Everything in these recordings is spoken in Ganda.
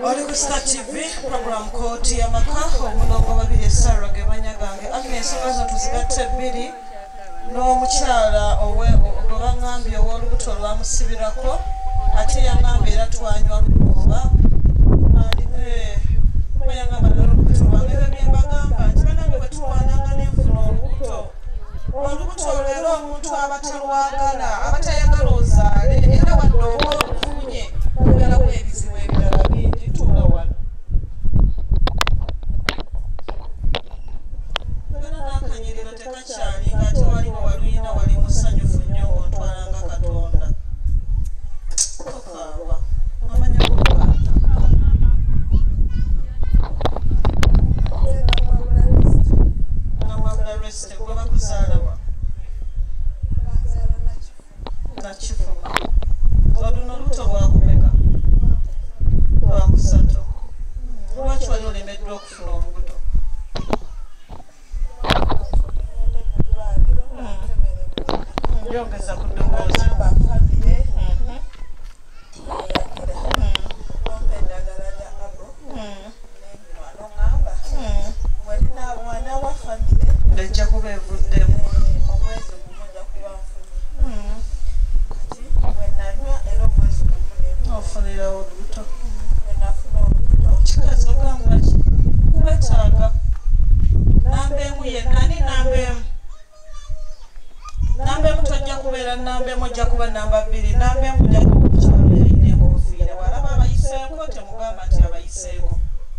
Oli Star TV program Kooti y'Amaka omulongo babiri Sarah Gebanyagange Agnes Obazo tuzigatte bbiri n'omukyala gwe bangambye ow'olubuto lwamusibirako ate yangambye era twanywa lukuba yangamba n'olubuto lwange ebyo bye mbagamba nti banange bwe tulwananga n'enfuna olubuto leero omuntu abatalwagala abatayagala ozaale era wadde oba olufunye ogalawo ebizibu ebirala bingi tuula wano era n'akanyiriro tekakyali ng'ate waliwo waluyina wali musanyufu nnyo ng'otwalanga Katonda okaaba amanya kuba namwabula resite gwe bakuzaalawa nakifuma oluna olubuto lwakumeka lwakusatu lwaki wali olemeddwa okufuna olubuto yongeza ku ddoboozi ejja kuba evuddemu ofunirawo olubuto kikazi ogamba ki wetaaga nambeemu yennani nambeemu tojja kubeera nambeemu ojja kuba namba 2 nambeemu ojja kukyalo yalina enkofiira walaba abayiseeko temugamba nti abayiseeko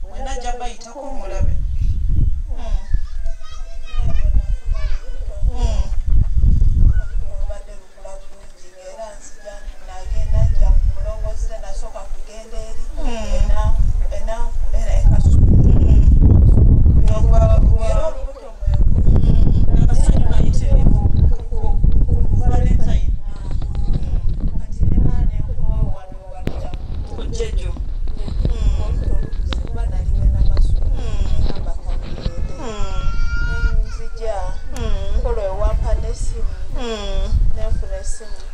mwena ajja bayitako mulabe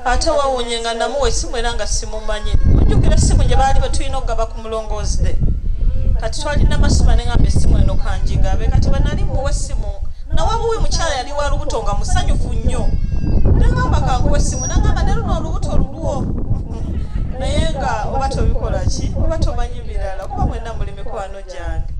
ate wawunye nga namuwa essimu era nga simumanyi ojjukira essimu gye baali batulina okugaba ku mulongoozide kati twalina amasuma neŋamba essimu eno kanjigabe kati banali muwa essimu nawabuwe mukyala yali wa lubuto nga musanyufu nnyo neŋamba kanguwa essimu naŋamba ne luno olubuto lulwo naye nga oba tobikola ki oba tomanyi birala kuba mwenna muli mikwano gyange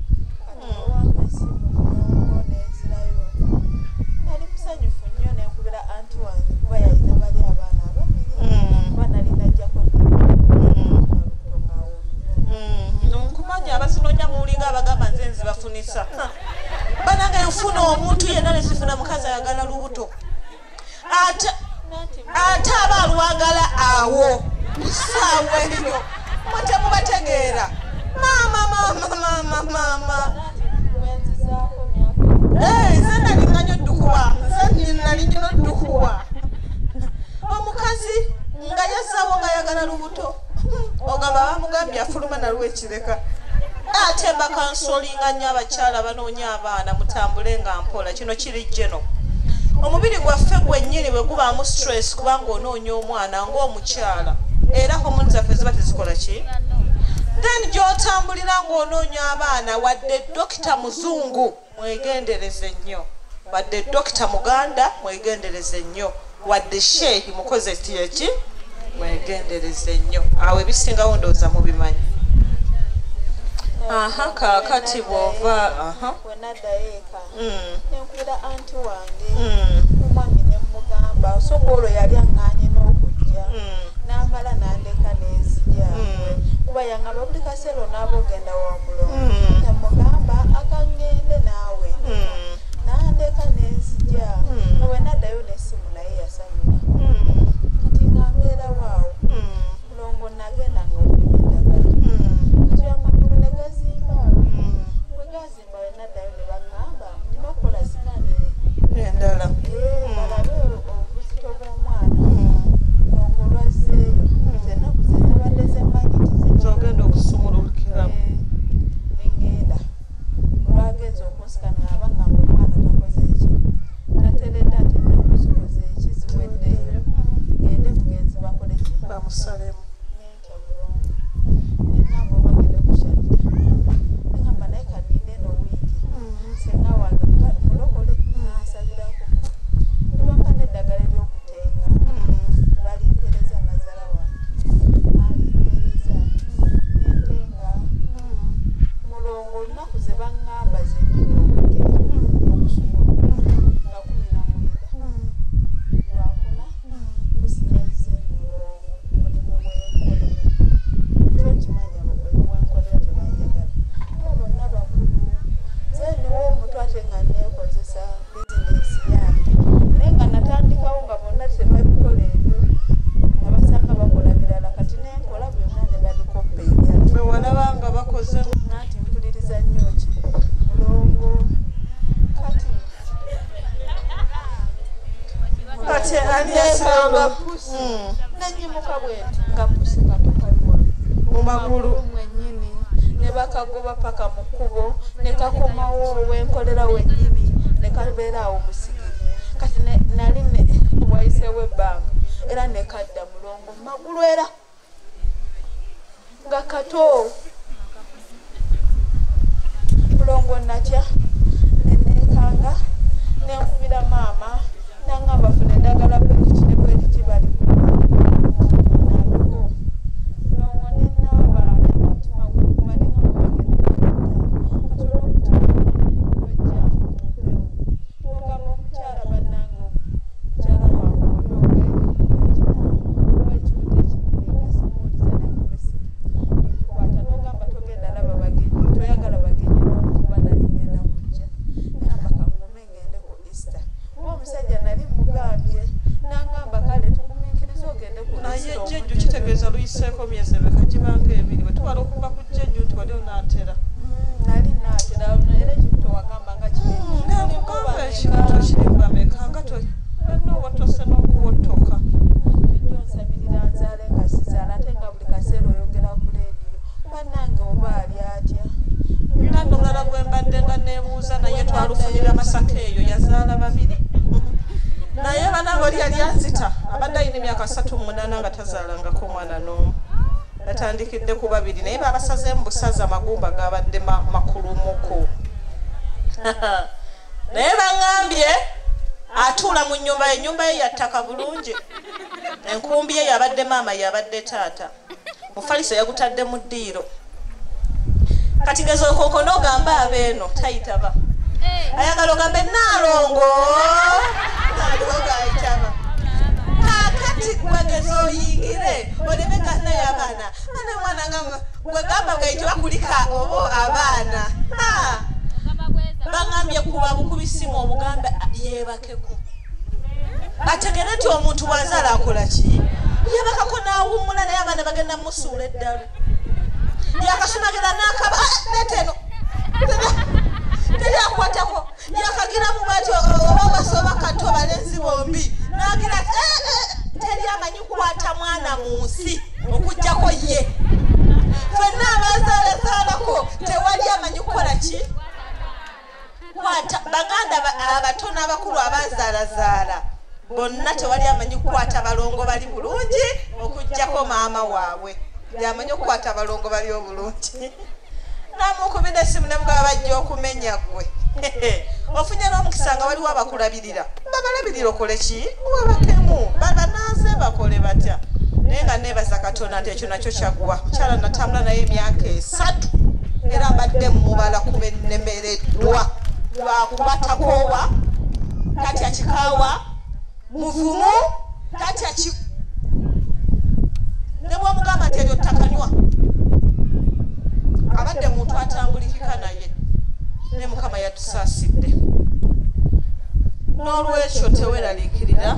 nkumanya abazinonya muwulinga abagamba nze nzibafunisa bananga enfuna omuntu yenna nesifuna mukazi ayagala lubuto ate aba alwagala awo saawa eyo mwetemubategeera mama nze nalinganyo ddukuwa nze nalinyo ddukuwa omukazi nga yasawo nga yagala lubuto ogamba bamugambye afuluma nalwekireka ate bakansolinga nnyo abakyala banoonya abaana mutambule nga mpola kino kiri jeno omubiri gwaffe gwennyini bwe gubaamu stress kubanga onoonya omwana ng'omukyala era homoni zaffe ziba tezikola ki then gy'otambulira ng'onoonya abaana wadde dokita muzungu mwegendereze nnyo wadde dokita muganda mwegendereze nnyo wadde sheehi mukoze tiyeki mwegendereze nnyo awo ebisingawo ndowooza mubimanyi kaakati bw'ova wenaddayo eka nenkubira anti wange omwami nemugamba osooka olwo yali aŋŋaanye n'okujja n'amala n'andeka n'enzija kuba yangamba buli kaseera onaaba ogenda wa mulongo nemugamba akaŋŋende naawe n'andeka n'enzija wenaddayo n'essimu naye yasanyuka kati ngambeerawo awo mulongo nagenda ngaokunyendagala kati amakulu ne gazimba bwe gazimba wenaddayo ne baŋŋamba nina okukola sikani endala balabe obuzito bw'omwana mulongo olwazzeeyo zenaku zenabadde zemmanyi zogenda okusumulukiramu nengenda olwagenza okunsikana aba ngamba omwana takoze eki tateredde ate ennaku zikoze eki ziweddeyo gende mugenzi bakole ki bamusalemu nentya mulongo nengamba obagende kushadde kati kato kaliwa mu magulu mwennyini ne bakagoba paka mu kkubo ne kakomawo wenkolera wennyini ne kabeera awo musigiri kati nali wayiseewo ebbanga era ne kadda mulongo mu magulu era nga kato mulongo natya nenekanga nenkubira maama nangamba funa eddagala bwekiti ne bwekiti bali naliko mulongo nenaaba nemutima gukuba nenga mubagenda katola okutaaojja mumpewo ogamba omukyala bannange mukyala wange olwogwekikuta ekinene ngasimuuliza nenkubisi kikwata nogamba togenda laba bagenyi toyagala bagenyi nokuba nali ngenda kujja namba kangume ngende ku Easter omusajja nali mugambye nangamba kale tugumiikiriza ogende ku naye jjejju kitegeeza luyiseeko myezi emeka gibanga ebiri bwe tubala okuva ku jjejju nti wali onaatera nali naatera era ekintu wagamba nga nakugamba ekintu kirimba meka nga nowotose n'okuwotoka onsabirira nzaale nga sizaala ate nga buli kaseera oyogera ku leediyo bannange oba ali atya nando mulala gwe mbadde nga neebuuza naye twalufunira Masaka eyo yazaala babiri naye banange oli yali anzita abadde alina emyaka 38 nga tazaalangako omwana n'omu yatandikidde ku babiri naye babasazeemu busaza amagumba gabadde makulumuko naye baŋŋambye atuula mu nnyumba ye ennyumba ye yattaka bulungi enkumbi ye yabadde maama yabadde taata mufaliso yagutadde mu ddiiro kati gezo okoko n'ogamba abeeno tayitaba ayagala ogambe Naalongo ayitaba kakati gwegeza oyingire oleme naye abaana ane mwana nga gwegamba bwayitibwa kulika obo abaana baŋŋambye kuba bukubisimu obugambe yeebakeko ategere nti omuntu bwazaala akola ki yeebakako n'awummula naye abaana bagenda musuula eddalu yakasunagira n'akaba neteno teryakwatako yakagiramu bwati oba basoba kato balenzi bombi nagira teryamanyi kukwata mwana mu nsi okuggyako ye fenna abazaalazaalako tewali amanyi kukola ki kwata baganda abato n'abakulu abazaalazaala bonna tewali amanyi kukwata balongo bali bulungi okuggyako maama waabwe yamanyi okukwata balongo bali obulungi namukubira essimu ne bwaba bajja okumenya gwe ofunye n'omukisa nga waliwo abakulabirira babalabirira okole ki wabakemu banaaze bakole batya naye nga neebaza Katonda nti ekyo nakyo kyaggwa mukyala natambula naye emyaka 3 era mbadde mumubala kuba ennemereddwa lwakuba takoowa kati akikaawa muvumu kati ne bwomugamba nti eryo ttakanywa abadde muntu atambulikika naye ne Mukama yatusaasidde n'olwekyo teweraliikirira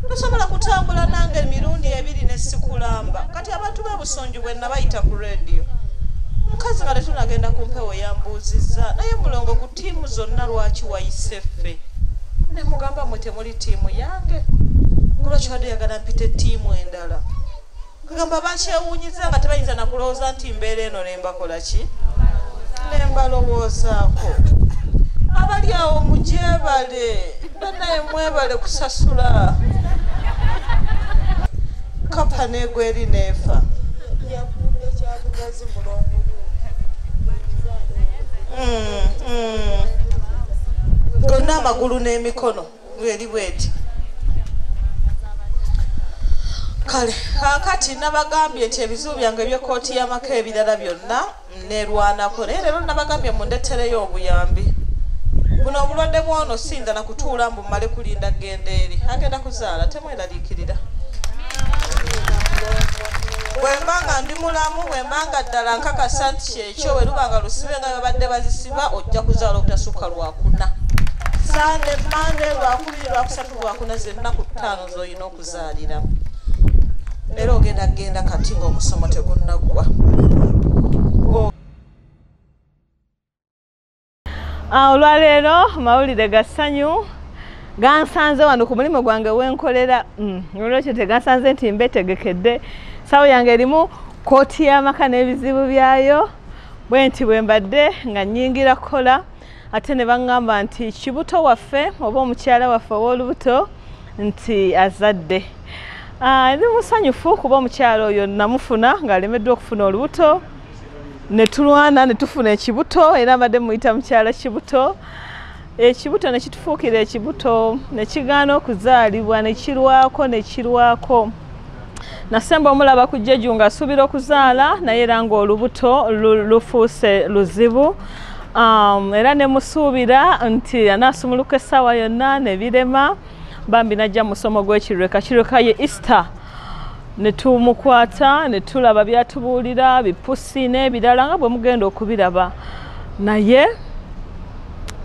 tosobola kutambula nange emirundi 2 nesikulamba kati abantu babusonju bwe nabayita ku radio mukazi nga tunagenda ku mpewo yambuuzizza naye mulongo ku tiimu zonna lwaki wayise ffe ne mugamba mwe temuli tiimu yange lwaki wadde yagala mpite tiimu endala kagamba bakyewuunyiza nga tebayinza nakulowooza nti mbeera eno nembakola ki nembalowoozaako abali awo mugyebale banaye mwebale kusasula kapa negweri neefa gonna amagulu n'emikono bweri bweti kale kakati nabagambye nti ebizibu byange ebyekooti y'amaka ebirala byonna nerwanako naye leero nabagambye mundettereyo obuyambi buno obulwadde bwono sinda na kutuula mbu mmale kulinda genda eri agenda kuzaala temweraliikirira bwembanga ndi mulamu bwembanga ddala nkakasa nti kyekyo bwe lubanga lusibe nga babadde bazisiba ojja kuzaala obutasukka lwakuna sande mande lwakubiri lwakusatu lwakuna zennaku 5 z'olina okuzaaliramu era ogenda kati ng'omusomo tegunnaggwa olwaleero mawulire ga ssanyu gansanze wano ku mulimu gwange wenkolera olwekyo tegansanze nti mbetegekedde sawo yange erimu kooti y'amaka n'ebizibu byayo bwe nti bwe mbadde nga nnyingira kukola ate ne baŋŋamba nti kibuto waffe oba omukyala waffe ow'olubuto nti azadde ndi musanyufu kuba omukyala oyo namufuna ng'alemeddwa okufuna olubuto ne tulwana ne tufuna ekibuto era mbadde muyita mukyala kibuto ekibuto ne kitufuukira ekibuto ne kigaana okuzaalibwa ne kirwako nasemba omulaba ku jjeju ng'asuubira okuzaala naye era ng'olubuto lufuuse luzibu era ne musuubira nti anaasumuluka essaawa yonna ne birema bambi najja musomo gw'ekireka ye Easter ne tumukwata ne tulaba byatubuulira bipusi n'ebirala nga bwe mugenda okubiraba naye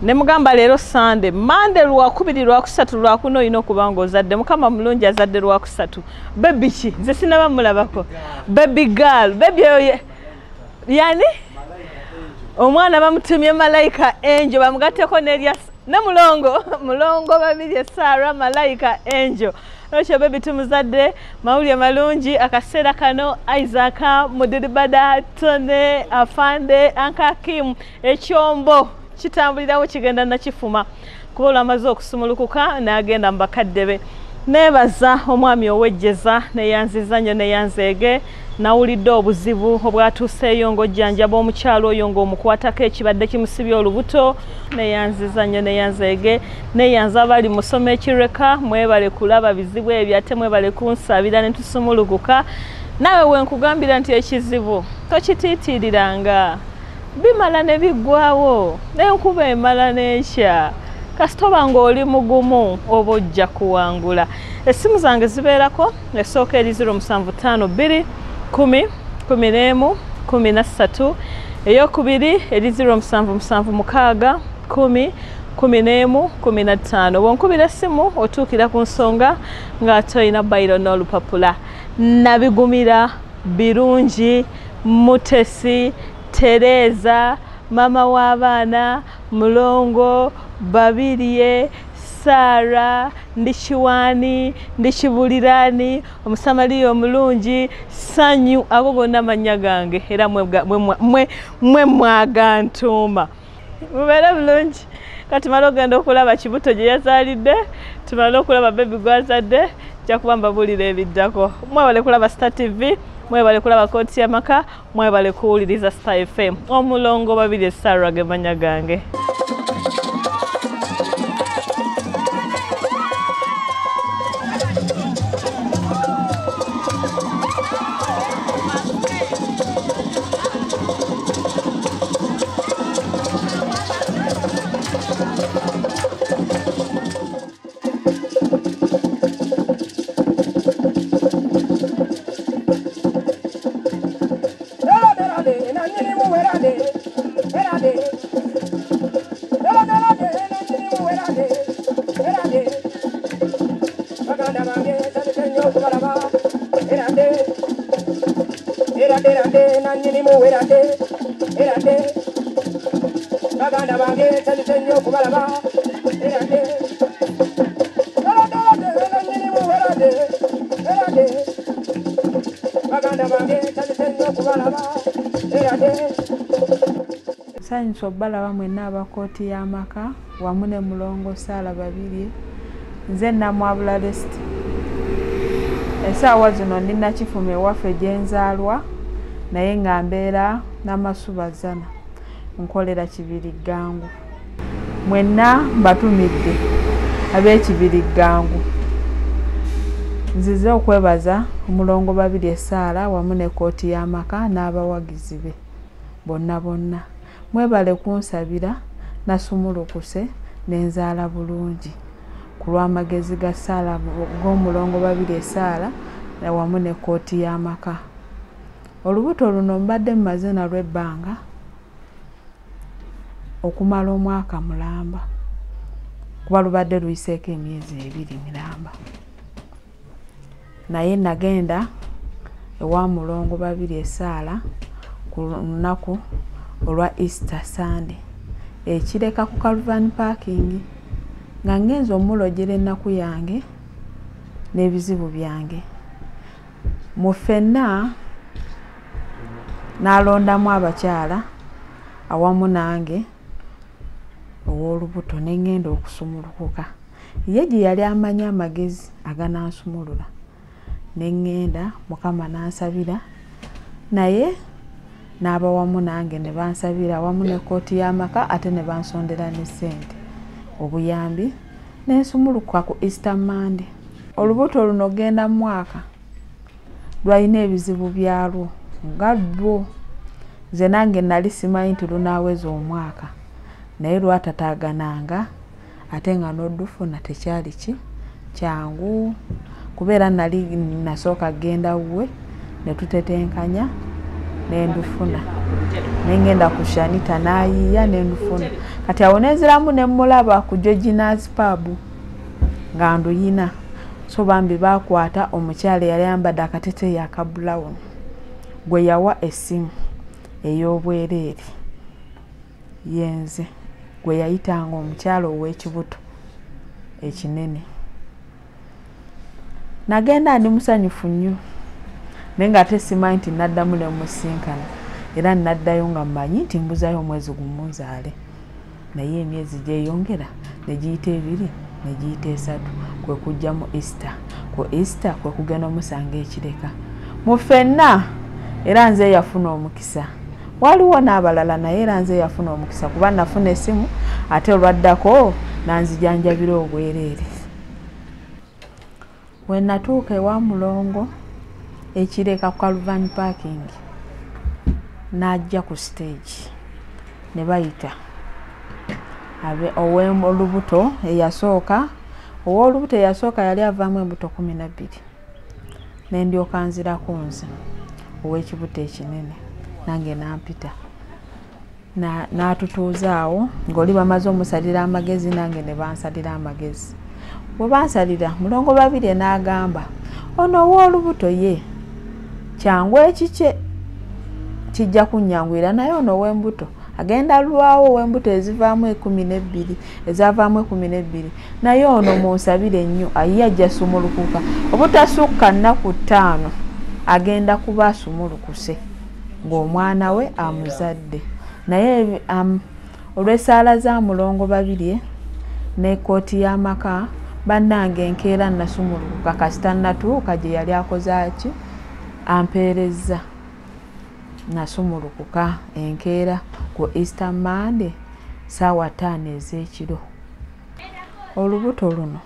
ne mugamba leero Sande Mande lwakubiri lwakusatu lwakuna olina okuba ng'ozadde mukama mulungi azadde lwakusatu bebi ki nze sinaba mulabako baby girl baby oyo yani omwana bamutumye malayika Angel bamugatteko n'erya ne mulongo babiri Sarah malayika Angel ekyo bebi tumuzadde mawulire malungi akaseera kano Isaac Mudiribada Tone Afande Ankakim ekyombo kitambulirawo kigenda nakifuma kuba olwamaze okusumulukuka n'agenda mu bakadde be neebaza omwami owejjeza neyanziza nnyo neyanzeege nawulidde obuzibu obwatuuseeyo ng'ojjanjaba omukyalo oyo ng'omukwatako ekibadde kimusibye olubuto neyanziza nnyo neyanzeege neyanza abali musoma ekireka mwebale kulaba bizibu ebyo ate mwebale kunsabira ne tusumulukuka naawe wenkugambira nti ekizibu tokitiitiiriranga bimala ne biggwawo n'enkuba emala n'ekya kasitoba ng'oli mugumu oba ojja kuwangula essimu zange zibeerako esooka eri 075 2 10 11 13 eyokubiri eri 077 6 10 11 bwonkubira essimu otuukira ku nsonga ng'ate olina bayiro n'olupapula nabigumira birungi Mutesi Tereza mama w'abaana mulongo Babirye Sara Ndishiwani Ndishibulirani omusamaliya omulungi Sanyu ago gonna amannya gange era mwe mwagantuma mubeere bulungi kati tumale ogenda okulaba kibuto gye yazaalidde tumale okulaba bebi gwazadde jakuba mbabuulira ebiddako mwebale kulaba Star TV mwebale kulaba kooti y'amaka mwebale kuwuliriza Star FM omulongo Babirye Sara ge mannya gange Nsanyusa obbalaba mwenna abakooti y'amaka wamu ne mulongo Sara Babirye nze namwabula lest essaawa zino nina kifume ewaffe gye nzaalwa naye nga mbeera n'amasubazana nkolera Kibiriggangu mwenna mbatumidde ab'Ekibiriggangu nzize okwebaza omulongo babiri essaala wamu ne kooti y'amaka n'abawagizi be bonna mwebale kunsabira nasumulukuse n'enzaala bulungi ku lw'amagezi ga ssaala g'omulongo babiri essaala wamu ne kooti y'amaka. Olubuto luno mbadde mmaze nalwo ebbanga okumala omwaka mulamba kuba lubadde luyiseeko emyezi 2 miramba. Naye nagenda ewa mulongo babiri essaala ku lunaku olwa Easter Sunday ekireka ku Calvary parking nga ngenza omulojera ennaku yange n'ebizibu byange. Mu ffenna n'alondamu abakyala awamu nange ow'olubuto ne ngenda okusumulukuka. Ye gye yali amanyi amagezi aganansumulula ne ngenda Mukama n'ansabira naye n'aba wamu nange ne bansabira wamu ne kooti y'amaka ate ne bansondera ne ssente obuyambi n'ensumulukuka ku Easter Monday. Olubuto luno genda mu mwaka lwalina ebizibu byalwo nga lwo nze nange nali simanyi nti lunaaweza omwaka naye lwatataagananga ate nga n'odufuna tekyali kyangu kubeera nali nasooka genda wuwe ne tutetenkanya n'endufuna nengenda ku Shanita n'ayiiya n'endufuna kati awo neziramu ne mulaba ku Georgina's pub nga nduyina so bambi bakwata omukyala yali ayambadde akateteeyi aka brown gwe yawa essimu ey'obwereere yenze gwe yayitanga omukyala ow'ekibuto ekinene. Nagenda ndi musanyufu nnyo naye nga ate simanyi nti naddamu ne musinkana era naddayo nga mmanyi nti mbuzayo omwezi gumunzaale naye emyezi gyeyongera ne giyita 2 ne giyita 3 kwe kujja mu Easter. Ku Easter kwe kugenda omusanga ekireka mu ffenna era nze yafuna omukisa. Waliwo n'abalala naye era nze yafuna omukisa kuba nafuna essimu ate olwaddako nanzijanjabira obwereere. Bwe natuuka ewa mulongo ekireka ku Calvary parking n'ajja ku stage ne bayita ow'olubuto eyasooka. Ow'olubuto eyasooka yali avaamu embuto 12 ne ndyoka nzirako nze ow'ekibuto ekinene nange nampita n'atutuuzaawo ng'oli bamaze omusalira amagezi nange ne bansalira amagezi. Bwe bansalira mulongo babiri n'agamba ono ow'olubuto ye kyangu ekikye kijja kunnyanguira naye ono ow'embuto agenda lwawo ow'embuto ezivaamu 12 ezavaamu 12 naye ono munsabire nnyo ayiye ajja sumulukuka obutasukka nnaku 5 agenda kuba asumulukuse ng'omwana we amuzadde. Naye olw'essaala za mulongo babiri ne kooti y'amaka bannange enkeera nasumulukuka kasita natuuka gye yali akozaaki ampeerezza nasumulukuka enkeera ku Easter Monday ssaawa 5 ez'ekiro. Olubuto luno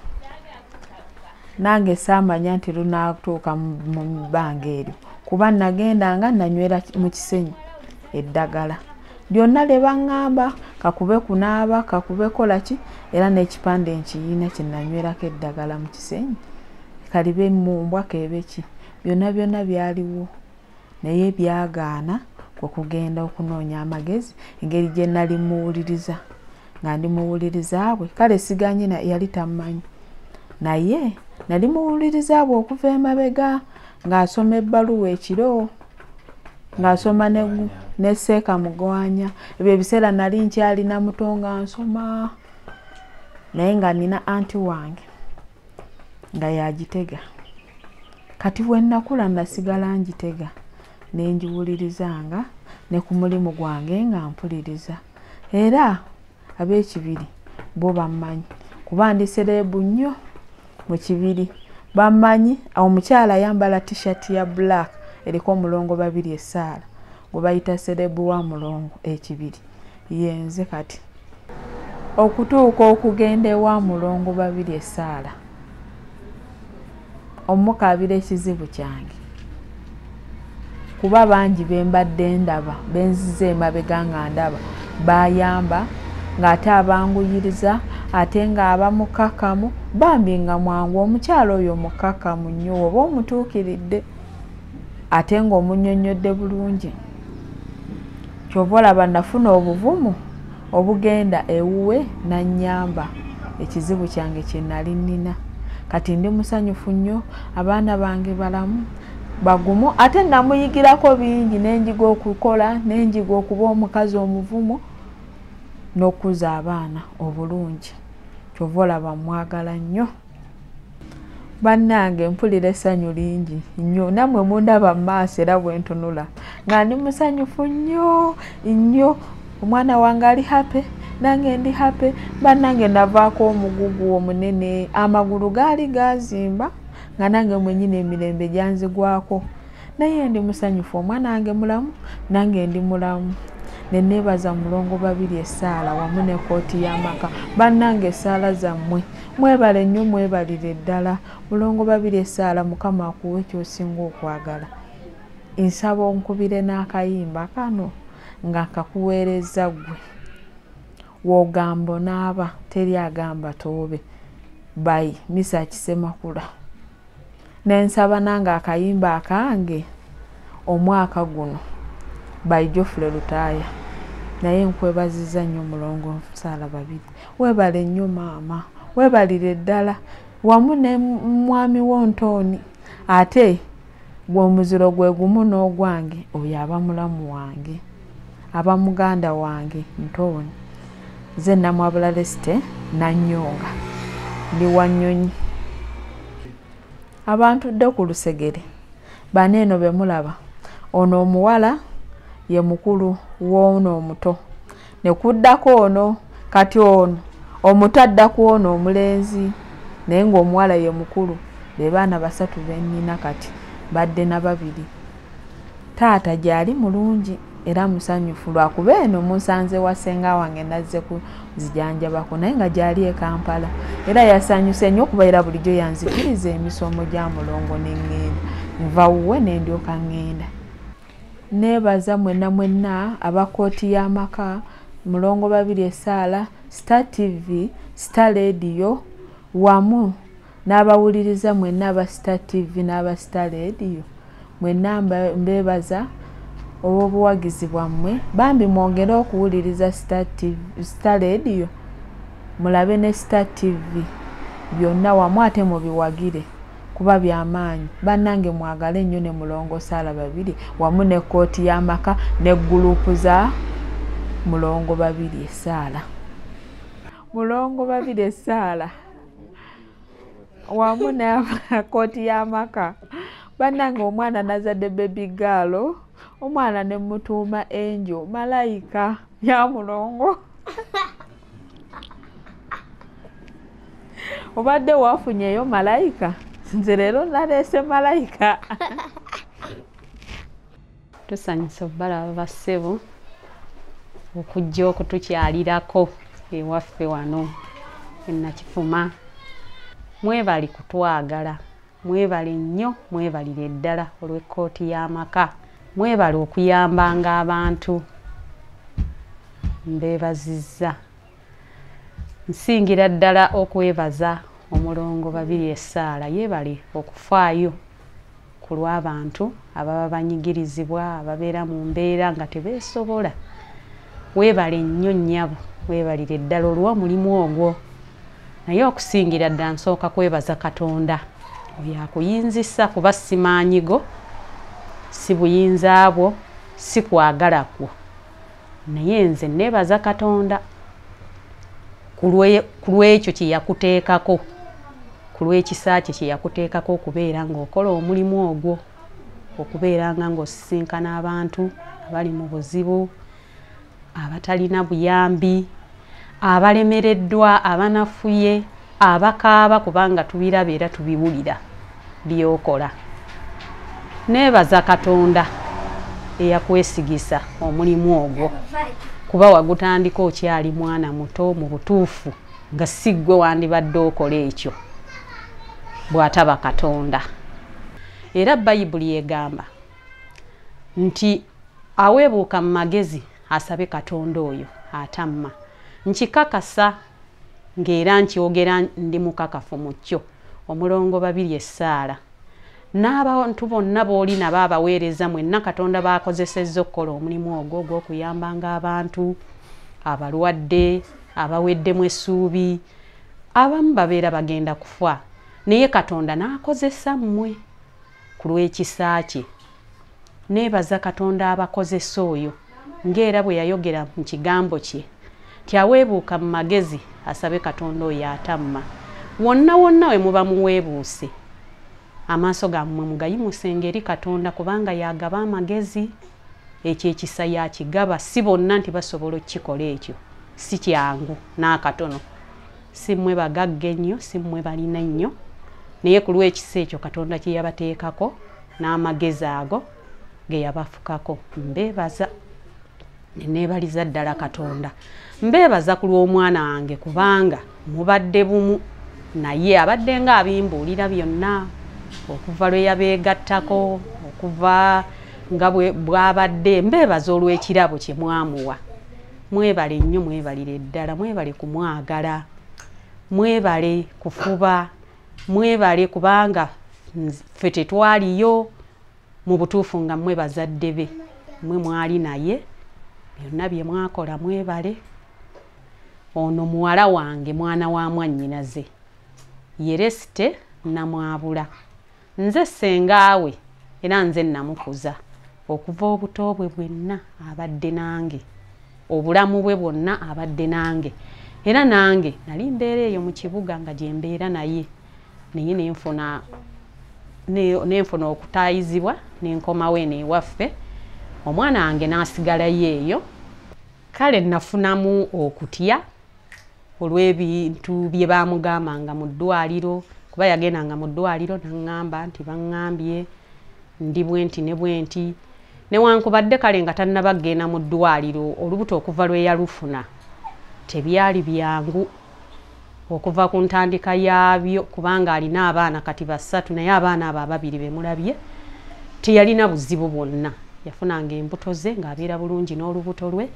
nange saamanya nti lunaatuuka mu bbanga eryo kuba nagendanga nanywera mu kisenyi eddagala lyonna lye baŋŋamba kakube kunaaba kakube kolaki era n'ekipande nkiyina kye nanywerako eddagala mu kisenyi kalibe mumbwa keebeki byonna byaliwo naye byagaana kwe kugenda okunoonya amagezi engeri gye nali muwuliriza nga ndi muwulirizaabwe kale siganye yali tammanyi naye nali muwulirizaabwe okuva emabega ng'asoma ebbaluwa ekiro ng'asoma ne Seeka Mugwanya. Ebyo ebiseera nali nkyalina muto nga nsoma naye nga nina anti wange nga yagitega kati bwe nnakula nasigala ngitega ne ngiwulirizanga ne ku mulimu gwange nga mpuliriza era ab'ekibiri bo bammanyi kuba ndi serebu nnyo mu kibiri bammanyi. Omukyala ayambala t-shirt ya black eriko omulongo babiri essaala gwe bayita serebu wa mulongo ekibiri yenze kati okutuuka okugenda ewa mulongo babiri essaala omukabira ekizibu kyange kuba bangi bembadde ndaba benzize emabega nga ndaba bayamba ng'ate abanguyiriza ate nga abamukakamu bambi nga mwangu omukyalo oyo mukakamu nnyo oba omutuukiridde ate ng'omunnyonnyodde bulungi kyova olaba nafuna obuvumu obugenda ewuwe nannyamba ekizibu kyange kye nali nnina kati ndi musanyufu nnyo abaana bange balamu bagumu ate namuyigirako bingi nenjiga okukola nenjiga okuba omukazi omuvumu n'okuza abaana obulungi kyova olaba mwagala nnyo bannange mpulira essanyu lingi nnyo nammwe mundaba mu maaso era bwe ntunula nga ndi musanyufu nnyo nnyo omwana wange ali happy nange ndi happy bannange navaako omugugu omunene amagulu gaali gazimba nga nange mwenyini emirembe gyanzigwako naye ndi musanyufu omwana wange mulamu nange ndi mulamu nenebaza mulongo babiri essaala wamu ne kooti y'amaka bannange essaala zammwe mwebale nnyo mwebalire ddala mulongo babiri essaala mukama akuwe ky'osinga okwagala nsaba onkubire n'akayimba kano nga nkakuweereza ggwe w'ogamba onaaba teri agamba toobe bayi Misa Kisemakula nensaba nange akayimba akange omwaka guno bayi Geoffrey Lutaaya naye nkwebaziza nnyo mulongo nsaala babiri webale nnyo maama webalire ddala wamu ne mwami wo Ntooni ate bw'omuziro gwe gumu n'ogwange oyo aba mulamu wange aba muganda wange Ntooni ze namwabula Lesite Nannyonga ndi Wanyonyi abantudde ku lusegere bano eno be mulaba ono omuwala ye mukulu w'ono omuto ne kuddako ono kati ono omuto addaku ono omulenzi naye ng'omuwala ye mukulu be baana basatu bennina kati badde na babiri taata gyali mulungi era musanyufu lwakuba eno musanze wa ssenga wange nazze kuzijanjabako naye nga gyali e Kampala era yasanyuse nnyo okuba era bulijjo yanzikiriza emisomo gya mulongo n'eŋŋenda nva wuwe ne ndyoka ŋŋenda neebaza mwenna aba kooti y'amaka mulongo babiri essaala Star TV Star Radio wamu n'abawuliriza mwenna aba Star TV n'aba Star Radio mwenna mbeebaza olw'obuwagizi bwammwe bambi mwongere okuwuliriza Star Radio mulabe ne Star TV byonna wamu ate mubiwagire kuba byamaanyi bannange mwagale nnyo ne mulongo saala babiri wamu ne kooti y'amaka ne gurupu za mulongo babiri essaala mulongo babiri essaala wamu ne kooti y'amaka bannange omwana nazadde baby girl omwana ne mutuuma Angel malayika ya mulongo obadde wafunyeyo malayika nze leero naleese malayika tusanyusa balaba bassebo okujja okutukyalirako ewaffe wano Nakifuma mwebali kutwagala mwebale nnyo mwebalire ddala olw'ekkooti y'amaka mwebale okuyambanga abantu mbeebazizza nsingira ddala okwebaza omulongo babiri essaala yeebale okufaayo ku lw'abantu ababa banyigirizibwa ababeera mu mbeera nga tebeesobola weebale nnyo nnyabo weebalire ddala olw'omulimu ogwo naye okusingira ddala nsooka kwebaza Katonda oyo akuyinzisa kuba si maanyigo si buyinza bwo si kwagala kwo naye nze neebaza Katonda ku lw'ekyo kye yakuteekako ku lw'ekisa kye kye yakuteekako okubeera ng'okola omulimu ogwo okubeeranga ng'osisinkana abantu abali mu buzibu abatalina buyambi abalemereddwa abanafuye abakaaba kubanga tubiraba era tubiwulira byokola neebaza Katonda eyakwesigisa omulimu ogwo kuba wagutandika okyali mwana muto mu butuufu nga si ggwe wandibadde okola ekyo bw'ataba Katonda era bayibuli egamba nti aweebuuka mu magezi asabe Katonda oyo atamma. Nkikakasa ng'era nkyogera ndi mukakafu mu kyo. Omulongo 2 Essaala. N'abantu bonna booli nabo abaweereza mwenna Katonda baakozesezza okukola omulimu ogwo gw'okuyambanga abantu, abalwadde, abaweddemu essuubi, abamu babeera bagenda kufa. Naye Katonda n'akozesa mmwe ku lw'ekisa kye. Neebaza Katonda abakozesa oyo ng'era bwe yayogera mu kigambo kye ti aweebuuka mu magezi asabe Katonda oyo atamma. Wonna wonna we muba muweebuuse amaaso gammwe mugayimuse ngeri Katonda kubanga yagaba amagezi. Ekyo ekisa yakigaba, si bonna nti basobola okukikola ekyo. Si kyangu n'akatono. Si mmwe bagagga ennyo, si mmwe balina nnyo. Naye ku lw'ekisa ekyo Katonda kye yabateekako n'amagezi ago ge yabafukako. Mbeebaza. Neebaliza ddala Katonda. Mbeebaza ku lw'omwana wange kubanga mubadde bumu naye abadde nga abimbuulira byonna okuva lwe yabeegattako okuva nga bw'abadde. Mbeebaza olw'ekirabo kye mwamuwa. Mwebale nnyo, mwebalire ddala, mwebale kumwagala, mwebale kufuba, mwebale kubanga ffe tetwaliyo mu butuufu nga mmwe bazadde be. Mmwe mwali naye byonna bye mwakola mwebale. Ono muwala wange mwana wa mwannyinaze Yeresite Namwabula. Nze sengaawe era nze namukuza okuva obuto bwe bwenna abadde nange, obulamu bwe bwonna abadde nange, era nange nali mbeera eyo mu kibuga nga gye mbeera naye, naye nenfuna okutaayizibwa nenkomawo eno ewaffe, omwana wange n'asigalayo eyo. Kale nafunamu okutya olw'ebintu bye baamugambanga mu ddwaliro, kuba yagendanga mu ddwaliro n'aŋŋamba nti baŋŋambye ndi bwenti ne bwenti. Newankubadde kale nga tannaba kgenda mu ddwaliro, olubuto okuva lwe yalufuna tebyali byangu okuva ku ntandika yaabyo, kubanga alina abaana kati 3, naye abaana abo 2 be mulabye teyalina buzibu bwonna. Yafunanga embuto ze ng'abeera bulungi n'olubuto lwe.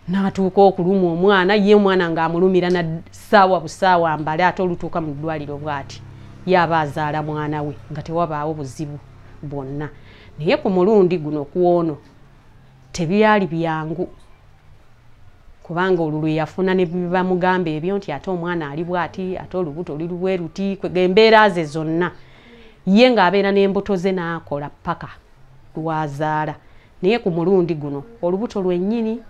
N'atuuka okuluma omwana, ye omwana ng'amulumira na ssaawa busaawa mbale, ate olutuuka mu ddwaliro bw'ati yaba azaala mwana we nga tewabaawo buzibu bwonna. Naye ku mulundi guno kuwono tebyali byangu kubanga olwo yafuna ne bamugamba ebyo nti ate omwana ali bw'ati, ate olubuto luli bwe ruti, embeera ze zonna. Ye ng'abeera n'embuto ze n'akola paka lwazaala. Naye ku mulundi guno olubuto lwennyini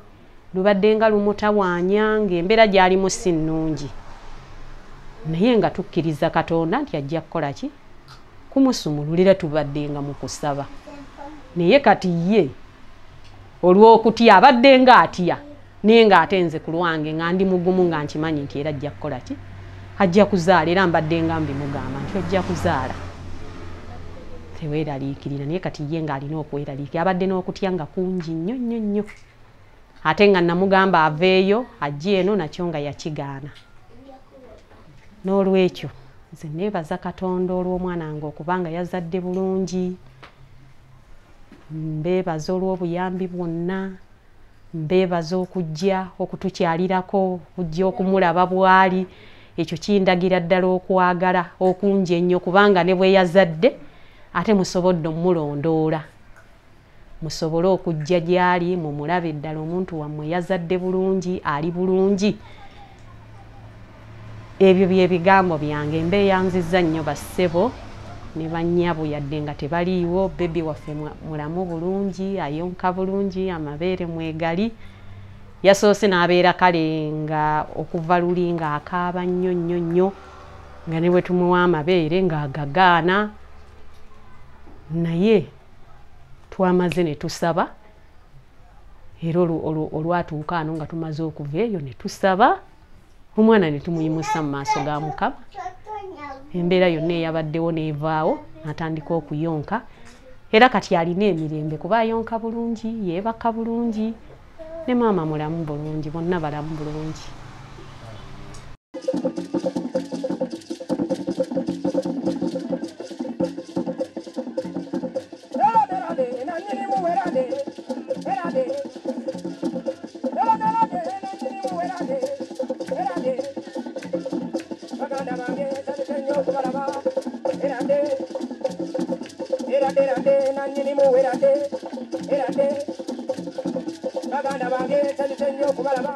lubadde nga lumutawaanya, ng'embeera gy'alimu si nnungi. Naye nga tukkiriza Katonda nti ajja kukola ki? Kumusumululira, tubadde nga mu kusaba. Naye kati ye olw'okutya abadde nga atya, naye ng'ate nze ku lwange nga ndi mugumu nga nkimanyi nti era ajja kukola ki? Ajja kuzaala, era mbadde nga mbimugamba nti ojja kuzaala. Teweeraliikirira, naye kati ye ng'alina okweraliikira. Abadde n'okutya nga kungi nnyo nnyo nnyo. Ate nga namugamba aveeyo ajje eno, nakyo nga yakigaana. N'olwekyo nze neebaza Katonda olw'omwana wange okubanga yazadde bulungi. Mbeebaza olw'obuyambi bwonna. Mbeebaza okujja okutukyalirako, okujja okumulaba bw'ali. Ekyo kindagira ddala okwagala okungi ennyo kubanga ne bwe yazadde ate musobodde omulondoola. Musobole okujja gy'ali mumulabe ddala omuntu wammwe yazadde bulungi, ali bulungi. Ebyo bye bigambo byange. Mbeeyanzizza nnyo bassebo ne bannyabo yadde nga tebaliiwo. Bebi waffe mulamu bulungi, ayonka bulungi, amabeere mwegali. Yasoose n'abeera kale nga okuva luli ng'akaaba nnyo nnyo nnyo, nga ne bwe tumuwa amabeere ng'agagaana. Naye twamaze ne tusaba, era olwatuuka ano nga tumaze okuva eyo ne tusaba, omwana ne tumuyimusa mu maaso ga Mukama. Embeera yonna eyabaddewo n'evaawo, n'atandika okuyonka, era kati alina emirembe kuba ayonka bulungi, yeebaka bulungi, ne maama mulamu bulungi, bonna balamu bulungi. nanyinimu erate baganda bange nsanyuse nnyo okubalaba